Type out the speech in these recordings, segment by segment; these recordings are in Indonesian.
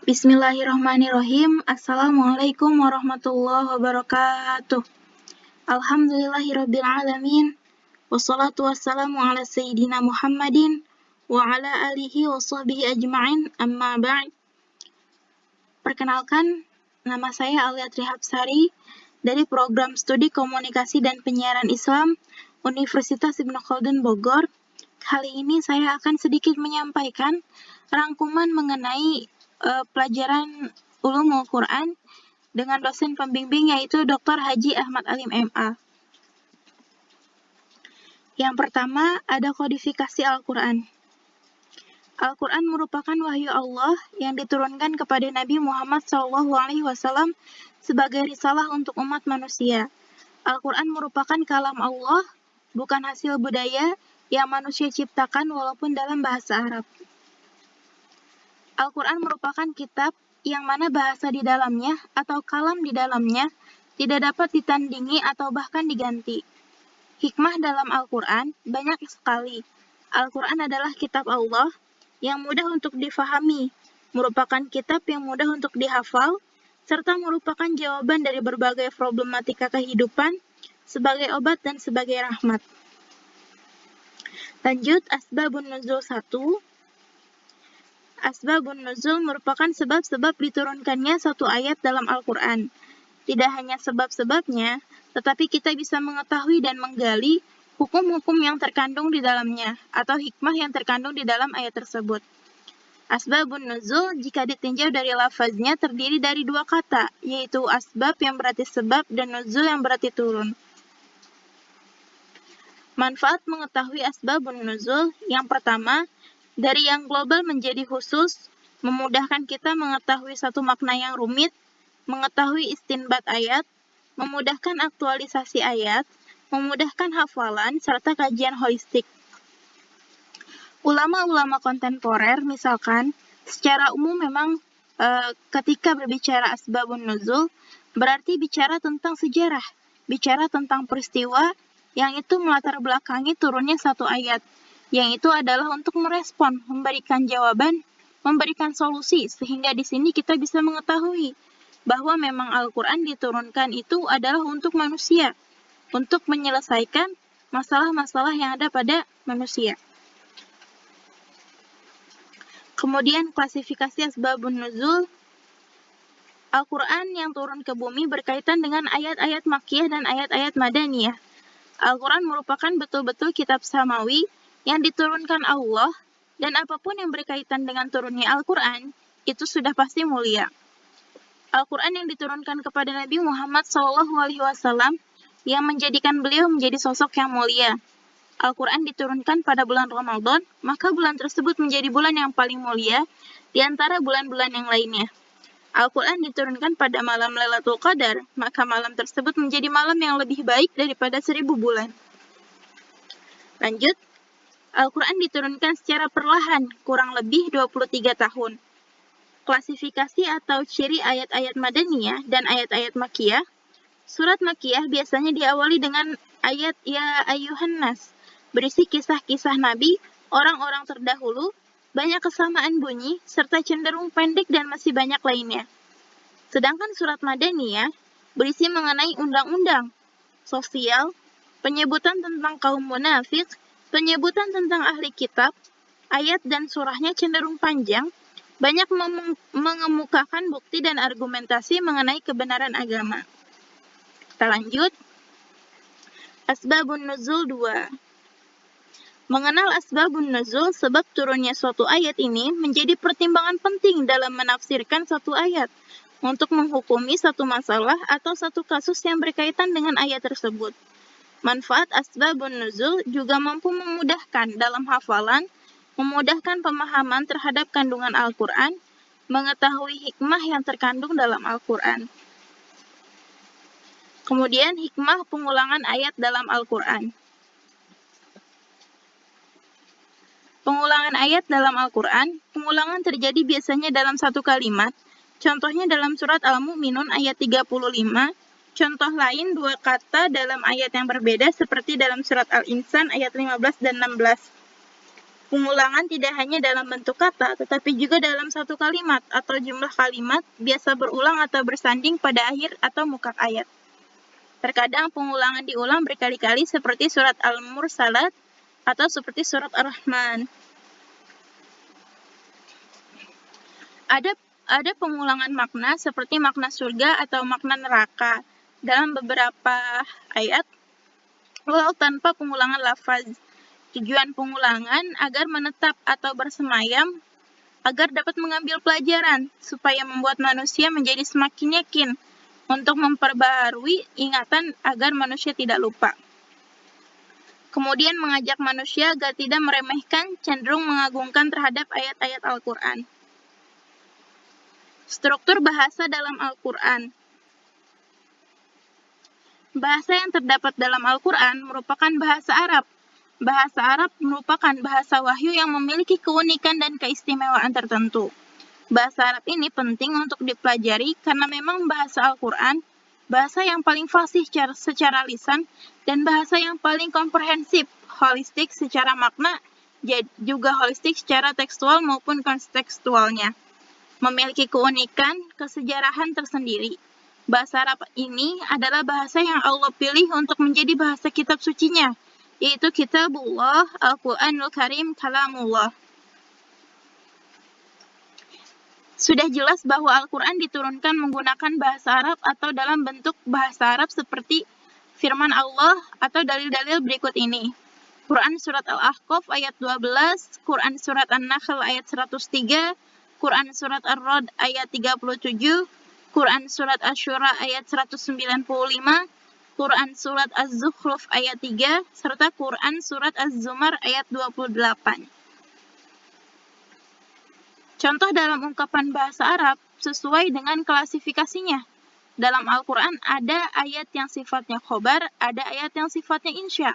Bismillahirrahmanirrahim. Assalamualaikum warahmatullahi wabarakatuh. Alhamdulillahirabbil alamin. Wassalatu wassalamu ala sayyidina Muhammadin wa ala alihi wa sahbihi ajma'in. Amma ba'd. Perkenalkan, nama saya Alia Trihapsari dari Program Studi Komunikasi dan Penyiaran Islam Universitas Ibnu Khaldun Bogor. Kali ini saya akan sedikit menyampaikan rangkuman mengenai pelajaran Ulumul Quran dengan dosen pembimbing yaitu Dr. Haji Ahmad Alim MA. Yang pertama ada kodifikasi Al-Quran. Al-Quran merupakan wahyu Allah yang diturunkan kepada Nabi Muhammad SAW sebagai risalah untuk umat manusia. Al-Quran merupakan kalam Allah, bukan hasil budaya yang manusia ciptakan walaupun dalam bahasa Arab. Al-Quran merupakan kitab yang mana bahasa di dalamnya atau kalam di dalamnya tidak dapat ditandingi atau bahkan diganti. Hikmah dalam Al-Quran banyak sekali. Al-Quran adalah kitab Allah yang mudah untuk difahami, merupakan kitab yang mudah untuk dihafal, serta merupakan jawaban dari berbagai problematika kehidupan sebagai obat dan sebagai rahmat. Lanjut, Asbabun Nuzul 1. Asbabun Nuzul merupakan sebab-sebab diturunkannya satu ayat dalam Al-Quran. Tidak hanya sebab-sebabnya, tetapi kita bisa mengetahui dan menggali hukum-hukum yang terkandung di dalamnya, atau hikmah yang terkandung di dalam ayat tersebut. Asbabun Nuzul, jika ditinjau dari lafaznya, terdiri dari dua kata, yaitu asbab yang berarti sebab dan nuzul yang berarti turun. Manfaat mengetahui asbabun nuzul, yang pertama, dari yang global menjadi khusus, memudahkan kita mengetahui satu makna yang rumit, mengetahui istinbat ayat, memudahkan aktualisasi ayat, memudahkan hafalan, serta kajian holistik. Ulama-ulama kontemporer, misalkan, secara umum memang ketika berbicara asbabun nuzul, berarti bicara tentang sejarah, bicara tentang peristiwa yang itu melatar belakangi turunnya satu ayat, yang itu adalah untuk merespon, memberikan jawaban, memberikan solusi, sehingga di sini kita bisa mengetahui bahwa memang Al-Quran diturunkan itu adalah untuk manusia, untuk menyelesaikan masalah-masalah yang ada pada manusia. Kemudian klasifikasi asbabun nuzul, Al-Quran yang turun ke bumi berkaitan dengan ayat-ayat Makkiyah dan ayat-ayat Madaniyah. Al-Quran merupakan betul-betul kitab samawi yang diturunkan Allah, dan apapun yang berkaitan dengan turunnya Al-Quran, itu sudah pasti mulia. Al-Quran yang diturunkan kepada Nabi Muhammad SAW, yang menjadikan beliau menjadi sosok yang mulia. Al-Quran diturunkan pada bulan Ramadan, maka bulan tersebut menjadi bulan yang paling mulia di antara bulan-bulan yang lainnya. Al-Quran diturunkan pada malam Lailatul Qadar, maka malam tersebut menjadi malam yang lebih baik daripada 1000 bulan. Lanjut, Al-Quran diturunkan secara perlahan, kurang lebih 23 tahun. Klasifikasi atau ciri ayat-ayat Madaniyah dan ayat-ayat Makkiyah. Surat Makkiyah biasanya diawali dengan ayat Ya Ayyuhan Nas, berisi kisah-kisah Nabi, orang-orang terdahulu, banyak kesamaan bunyi, serta cenderung pendek dan masih banyak lainnya. Sedangkan surat Madaniyah berisi mengenai undang-undang, sosial, penyebutan tentang kaum munafik, penyebutan tentang ahli kitab, ayat dan surahnya cenderung panjang, banyak mengemukakan bukti dan argumentasi mengenai kebenaran agama. Kita lanjut. Asbabun Nuzul 2. Mengenal asbabun nuzul, sebab turunnya suatu ayat ini menjadi pertimbangan penting dalam menafsirkan satu ayat, untuk menghukumi satu masalah atau satu kasus yang berkaitan dengan ayat tersebut. Manfaat asbabun nuzul juga mampu memudahkan dalam hafalan, memudahkan pemahaman terhadap kandungan Al-Quran, mengetahui hikmah yang terkandung dalam Al-Quran. Kemudian hikmah pengulangan ayat dalam Al-Quran. Pengulangan ayat dalam Al-Quran, pengulangan terjadi biasanya dalam satu kalimat, contohnya dalam surat Al-Mu'minun ayat 35, contoh lain dua kata dalam ayat yang berbeda seperti dalam surat Al-Insan ayat 15 dan 16. Pengulangan tidak hanya dalam bentuk kata, tetapi juga dalam satu kalimat atau jumlah kalimat biasa berulang atau bersanding pada akhir atau muka ayat. Terkadang pengulangan diulang berkali-kali seperti surat Al-Mursalat atau seperti surat Ar-Rahman. Ada pengulangan makna seperti makna surga atau makna neraka dalam beberapa ayat, walau tanpa pengulangan lafaz. Tujuan pengulangan agar menetap atau bersemayam, agar dapat mengambil pelajaran, supaya membuat manusia menjadi semakin yakin untuk memperbaharui ingatan agar manusia tidak lupa. Kemudian mengajak manusia agar tidak meremehkan, cenderung mengagungkan terhadap ayat-ayat Al-Quran. Struktur bahasa dalam Al-Quran. Bahasa yang terdapat dalam Al-Quran merupakan bahasa Arab. Bahasa Arab merupakan bahasa wahyu yang memiliki keunikan dan keistimewaan tertentu. Bahasa Arab ini penting untuk dipelajari karena memang bahasa Al-Quran, bahasa yang paling fasih secara lisan, dan bahasa yang paling komprehensif, holistik secara makna, juga holistik secara tekstual maupun kontekstualnya. Memiliki keunikan, kesejarahan tersendiri. Bahasa Arab ini adalah bahasa yang Allah pilih untuk menjadi bahasa kitab sucinya, yaitu Kitabullah, Al-Quranul Karim, Kalamullah. Sudah jelas bahwa Al-Quran diturunkan menggunakan bahasa Arab atau dalam bentuk bahasa Arab seperti firman Allah atau dalil-dalil berikut ini. Quran Surat Al-Ahqaf ayat 12, Quran Surat An-Nahl ayat 103, Quran Surat Ar-Ra'd ayat 37, Quran Surat Asy-Syura ayat 195, Quran Surat Az-Zukhruf ayat 3, serta Quran Surat Az-Zumar ayat 28. Contoh dalam ungkapan bahasa Arab sesuai dengan klasifikasinya. Dalam Al-Quran ada ayat yang sifatnya khobar, ada ayat yang sifatnya insya.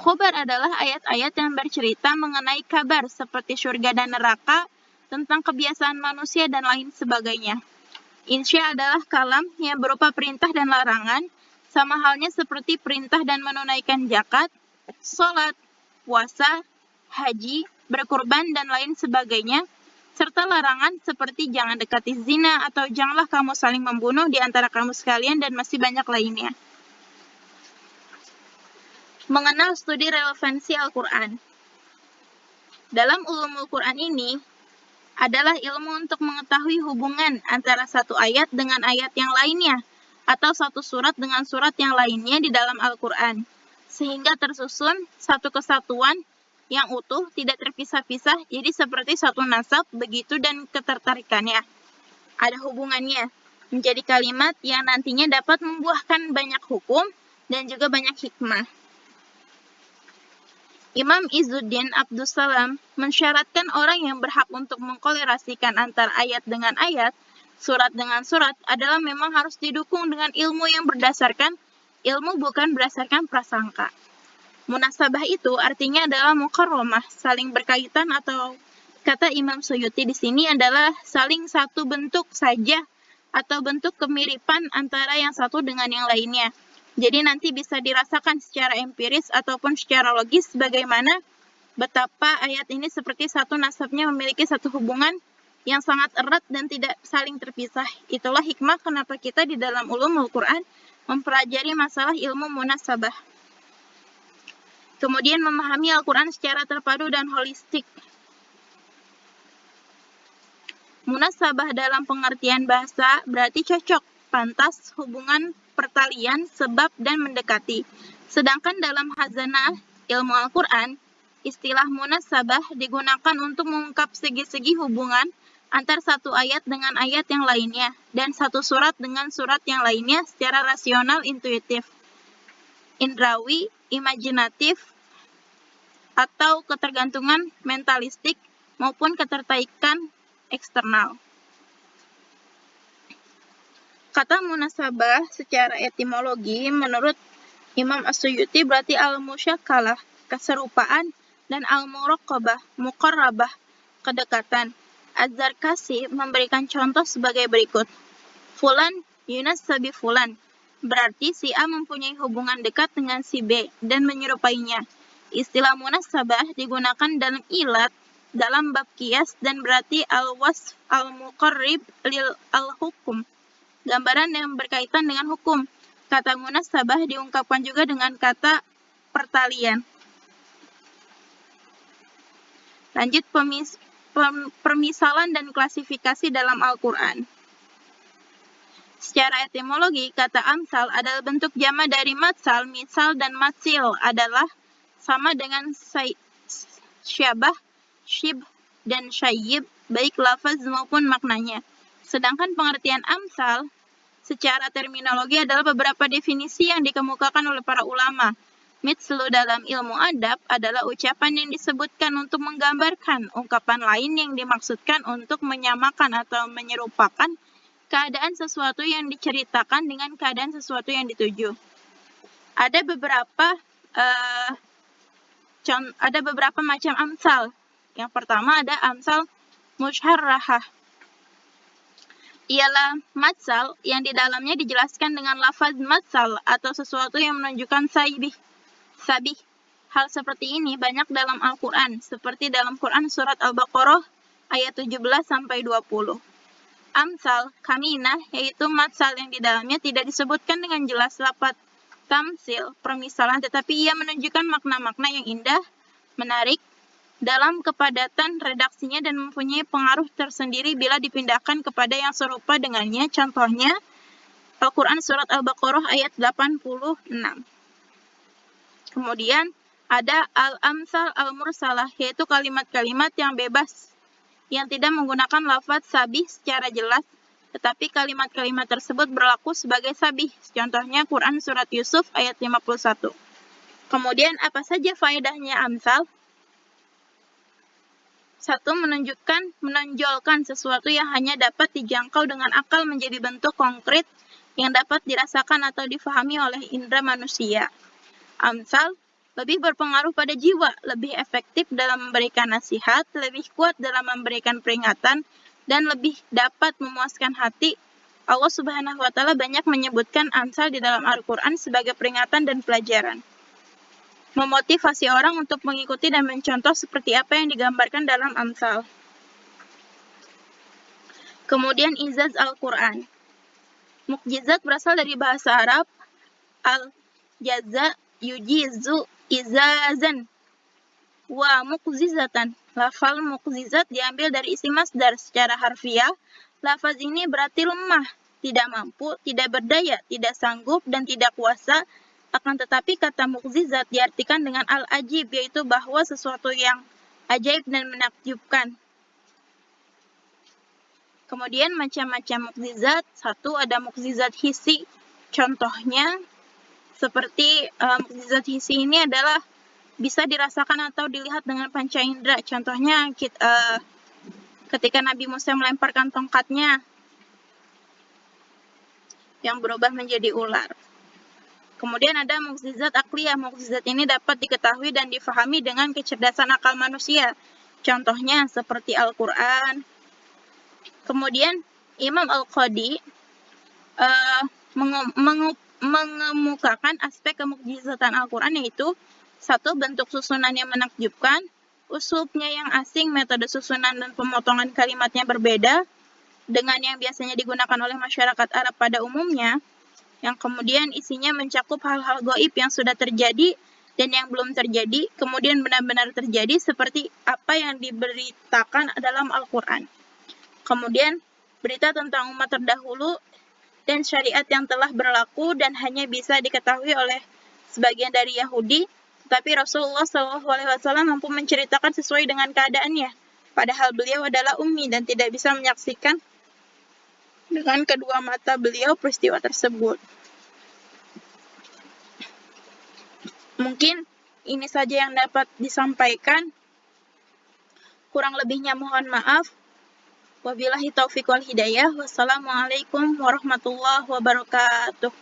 Khobar adalah ayat-ayat yang bercerita mengenai kabar seperti surga dan neraka, tentang kebiasaan manusia dan lain sebagainya. Insya adalah kalam yang berupa perintah dan larangan, sama halnya seperti perintah dan menunaikan zakat, sholat, puasa, haji, berkurban, dan lain sebagainya, serta larangan seperti jangan dekati zina atau janganlah kamu saling membunuh di antara kamu sekalian dan masih banyak lainnya. Mengenal studi relevansi Al-Quran. Dalam ulumul Quran ini adalah ilmu untuk mengetahui hubungan antara satu ayat dengan ayat yang lainnya, atau satu surat dengan surat yang lainnya di dalam Al-Quran, sehingga tersusun satu kesatuan yang utuh, tidak terpisah-pisah, jadi seperti satu nasab, begitu dan ketertarikannya. Ada hubungannya, menjadi kalimat yang nantinya dapat membuahkan banyak hukum dan juga banyak hikmah. Imam Izzuddin Abdussalam mensyaratkan orang yang berhak untuk mengkolerasikan antara ayat dengan ayat, surat dengan surat, adalah memang harus didukung dengan ilmu yang berdasarkan ilmu, bukan berdasarkan prasangka. Munasabah itu artinya adalah muqarramah, saling berkaitan, atau kata Imam Suyuti di sini adalah saling satu bentuk saja atau bentuk kemiripan antara yang satu dengan yang lainnya. Jadi nanti bisa dirasakan secara empiris ataupun secara logis bagaimana betapa ayat ini seperti satu nasabnya memiliki satu hubungan yang sangat erat dan tidak saling terpisah. Itulah hikmah kenapa kita di dalam ulumul Quran mempelajari masalah ilmu munasabah. Kemudian memahami Al-Quran secara terpadu dan holistik. Munasabah dalam pengertian bahasa berarti cocok, pantas, hubungan, pertalian, sebab, dan mendekati. Sedangkan dalam hazanah ilmu Al-Quran, istilah munasabah digunakan untuk mengungkap segi-segi hubungan antar satu ayat dengan ayat yang lainnya, dan satu surat dengan surat yang lainnya secara rasional, intuitif, indrawi, imajinatif, atau ketergantungan mentalistik maupun ketertarikan eksternal. Kata munasabah secara etimologi menurut Imam As-Suyuti berarti al-musyakkalah, keserupaan, dan al-muraqabah, muqarrabah, kedekatan. Az-Zarkasi memberikan contoh sebagai berikut. Fulan yunassabi fulan, berarti si A mempunyai hubungan dekat dengan si B dan menyerupainya. Istilah munasabah digunakan dalam ilat dalam bab qiyas dan berarti al-wasf al-muqarrib lil al-hukum, gambaran yang berkaitan dengan hukum. Kata munasabah diungkapkan juga dengan kata pertalian. Lanjut permisalan dan klasifikasi dalam Al-Quran. Secara etimologi, kata amsal adalah bentuk jama dari matsal, misal, dan matsil adalah sama dengan syabah, syib, dan syayib, baik lafaz maupun maknanya. Sedangkan pengertian amsal secara terminologi adalah beberapa definisi yang dikemukakan oleh para ulama. Mitslu dalam ilmu adab adalah ucapan yang disebutkan untuk menggambarkan ungkapan lain yang dimaksudkan untuk menyamakan atau menyerupakan keadaan sesuatu yang diceritakan dengan keadaan sesuatu yang dituju. Ada beberapa macam amsal. Yang pertama ada amsal musyarrahah. Ialah matsal yang di dalamnya dijelaskan dengan lafaz matsal atau sesuatu yang menunjukkan sabih. Hal seperti ini banyak dalam Al-Quran, seperti dalam Quran surat Al-Baqarah ayat 17-20. Amsal kaminah, yaitu matsal yang di dalamnya tidak disebutkan dengan jelas lafaz tamsil, permisalan, tetapi ia menunjukkan makna-makna yang indah, menarik, dalam kepadatan redaksinya dan mempunyai pengaruh tersendiri bila dipindahkan kepada yang serupa dengannya. Contohnya, Al-Quran surat Al-Baqarah ayat 86. Kemudian, ada al-amsal al-mursalah, yaitu kalimat-kalimat yang bebas, yang tidak menggunakan lafaz sabih secara jelas, tetapi kalimat-kalimat tersebut berlaku sebagai sabih. Contohnya Quran surat Yusuf ayat 51. Kemudian apa saja faedahnya amsal? 1. Menonjolkan sesuatu yang hanya dapat dijangkau dengan akal menjadi bentuk konkret yang dapat dirasakan atau difahami oleh indera manusia. Amsal lebih berpengaruh pada jiwa, lebih efektif dalam memberikan nasihat, lebih kuat dalam memberikan peringatan, dan lebih dapat memuaskan hati. Allah Subhanahu wa Ta'ala banyak menyebutkan amsal di dalam Al-Quran sebagai peringatan dan pelajaran, memotivasi orang untuk mengikuti dan mencontoh seperti apa yang digambarkan dalam amsal. Kemudian izaz Al-Quran. Mukjizat berasal dari bahasa Arab al-jaza yujizu izazan wa mukzizatan. Lafal mukzizat diambil dari isi masdar. Secara harfiah, lafaz ini berarti lemah, tidak mampu, tidak berdaya, tidak sanggup, dan tidak kuasa. Akan tetapi kata mukzizat diartikan dengan al-ajib, yaitu bahwa sesuatu yang ajaib dan menakjubkan. Kemudian macam-macam mukjizat. 1. Ada mukjizat hissi. Contohnya seperti mukjizat hissi ini adalah bisa dirasakan atau dilihat dengan panca indera. Contohnya ketika Nabi Musa melemparkan tongkatnya yang berubah menjadi ular. Kemudian ada mukjizat akliyah. Mukjizat ini dapat diketahui dan difahami dengan kecerdasan akal manusia. Contohnya seperti Al-Quran. Kemudian Imam Al-Qadi mengemukakan aspek kemukjizatan Al-Quran, yaitu 1. Bentuk susunan yang menakjubkan, uslubnya yang asing, metode susunan dan pemotongan kalimatnya berbeda dengan yang biasanya digunakan oleh masyarakat Arab pada umumnya, yang kemudian isinya mencakup hal-hal gaib yang sudah terjadi dan yang belum terjadi, kemudian benar-benar terjadi seperti apa yang diberitakan dalam Al-Quran. Kemudian berita tentang umat terdahulu dan syariat yang telah berlaku dan hanya bisa diketahui oleh sebagian dari Yahudi, tetapi Rasulullah SAW mampu menceritakan sesuai dengan keadaannya, padahal beliau adalah ummi dan tidak bisa menyaksikan dengan kedua mata beliau peristiwa tersebut. Mungkin ini saja yang dapat disampaikan. Kurang lebihnya mohon maaf. Wabillahi taufiq wal hidayah. Wassalamualaikum warahmatullahi wabarakatuh.